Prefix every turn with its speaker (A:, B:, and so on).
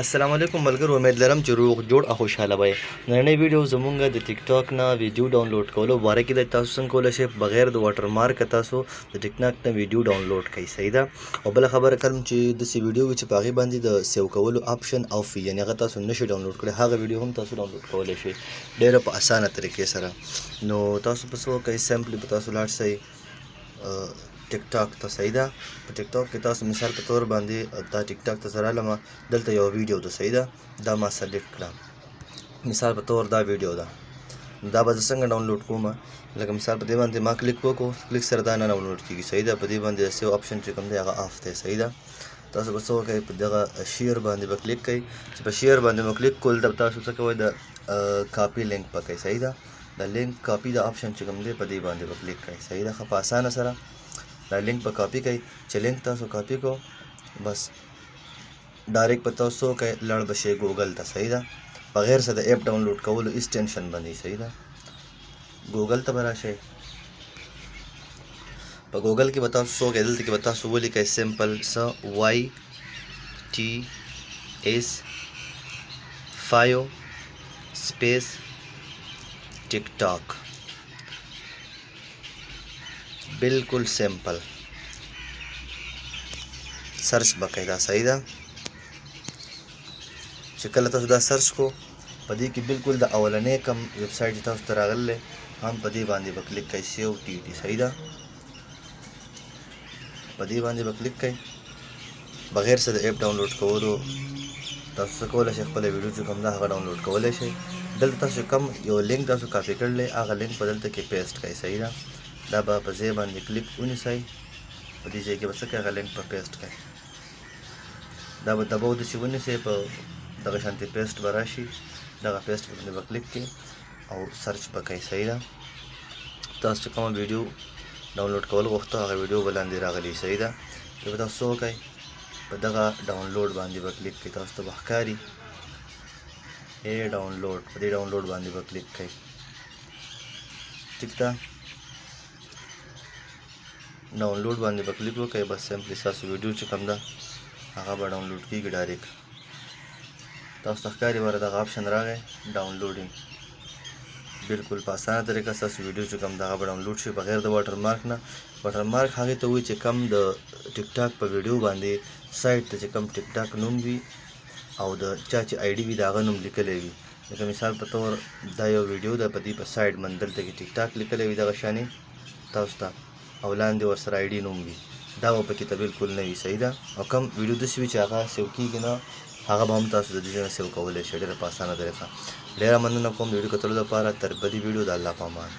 A: السلام علیکم ملګرو، امید لرم چې روغ جوړ او خوشاله وئ. نننۍ ویډیو زمونږ د ټیک ټاک نه ویډیو ډاونلوډ کولو باره کې د تاسو څنګه کولی شئ بغیر د واټر مارک تاسو د ټیک ټاک نه ویډیو ډاونلوډ کړئ. صحیح ده. او بله خبره کوم چې داسې ویډیو وي چې په هغې باندې د سیو کولو آپشن آف وي، یعنې هغه تاسو نشئ ډاونلوډ کړی، هغه ویډیو هم تاسو ډاونلوډ کولی شئ ډېره په اسانه طریقې سره. نو تاسو به څه وکئ، سمپلی به تاسو لاړ شئ ټیک ټاک ته. صحیح ده. په ټیک ټاک کې تاسو مثال په طور باندې دا ټیک ټاک ته زه رالمه، دلته یو ویډیو ده. صحیح ده. دا ما سلیکټ کړه، مثال په طور دا ویډیو ده. دا به زه څنګه ډاونلوډ کوم؟ لکه مثال په دې باندې ما کلیک وکړو، کلیک سره دا نه ډاونلوډ کېږي. صحیح ده. په دې باندې سیو آپشن چې کوم دی هغه آف دی. صحیح ده. تاسو به څه وکئ، په دغه شیر باندې به کلیک کوئ. چې په شیر باندې مو کلیک کول د تاسو څه کوئ، د کاپي لینک به کوئ. صحیح ده. د لینک کاپي د آپشن چې کوم دی په دې باندې به کلیک کوئ. صحیح ده. ښه په اسانه سره دا لینک به کاپي کوئ. چې لینک تاسو کاپي کړو، بس ډایرکټ به تاسو کوئ لړ به شئ ګوګل ته. صحیح ده. بغیر څه د ایپ ډاونلوډ کولو هېڅ ټینشن به نه وي. صحیح ده. ګوګل ته به راشئ. په ګوګل کې به تاسو څه وکئ، دلته کې به تاسو ولیکئ سمپل څه YTS 5 سپیس ټیک ټاک. बिल्कुल simple search बकायदा. सही ده. چې کله تاسو دا سرچ کو، په دې کې بالکل د اولنې کم ویب سایټ چې تاسو ته راغلی هم په دې باندې به کلیک کوئ، سیو ټي ټي. صحیح ده. په دې باندې به کلیک کوئ بغیر څه د ایپ ډاونلوډ کولو. تاسو څه کولی شئ، خپله ویډیو چې کوم ده هغه ډاونلوډ کولی شئ. دلته تاسو کم یو لینک تاسو کاپي کړلی، هغه لینک په دلته کې پیسټ کړئ. صحیح ده. دا به په ځای باندې کلیک ونیسئ، په دې ځای کې به څه کوئ، هغه لینک په پیسټ کړئ. دا به دباو داسې ونیسئ، په دغه شانتې پیسټ به راشي، دغه پیسټ باندې به کلیک کړئ او سرچ به کوئ. صحیح ده. تاسو چې کومه ویډیو ډاونلوډ کول غوښته هغه ویډیو به لاندې راغلي. صحیح ده. بیا به تاسو څه وکئ، په دغه ډاونلوډ باندې به کلیک کړئ. تاسو ته به ښکاري ډاونلوډ، په دې ډاونلوډ باندې به کلیک کړئ. ټیک ده. ډاونلوډ باندې به کلیک وکړئ، بس سمپلی ستاسو ویډیو چې کوم ده هغه به ډاونلوډ کېږي ډایرکټ. تاسو ته ښکاري باره دغه آپشن راغی ډاونلوډینګ. بالکل په اسانه طریقه ستاسو ویډیو چې کوم ده هغه به ډاونلوډ شي بغیر د واټر مارک نه. واټر مارک هغې ته وایي چې کم د ټیک ټاک په ویډیو باندې سایټ ته چې کم ټیک ټاک نوم وي او د چا چې آی ډي وي د هغه نوم لیکلی وي. لکه مثال په طور دا یو ویډیو ده، په دې په سایډ باندې دلته کې ټیک ټاک لیکلی وي دغه شانې تاسو ته، او لاندې ورسره آی ډي نوم وي. دا به پکې ته بالکل نه وي. صحیح ده. او کم ویډیو داسې وي چې هغه سیو کېږي نه، هغه به هم تاسو د دې ځای نه سیو کولی شئ ډېره په اسانه طریقه. ډېره مننه کوم د ویډیو کتلو لپاره. تر بلې ویډیو د الله په امان.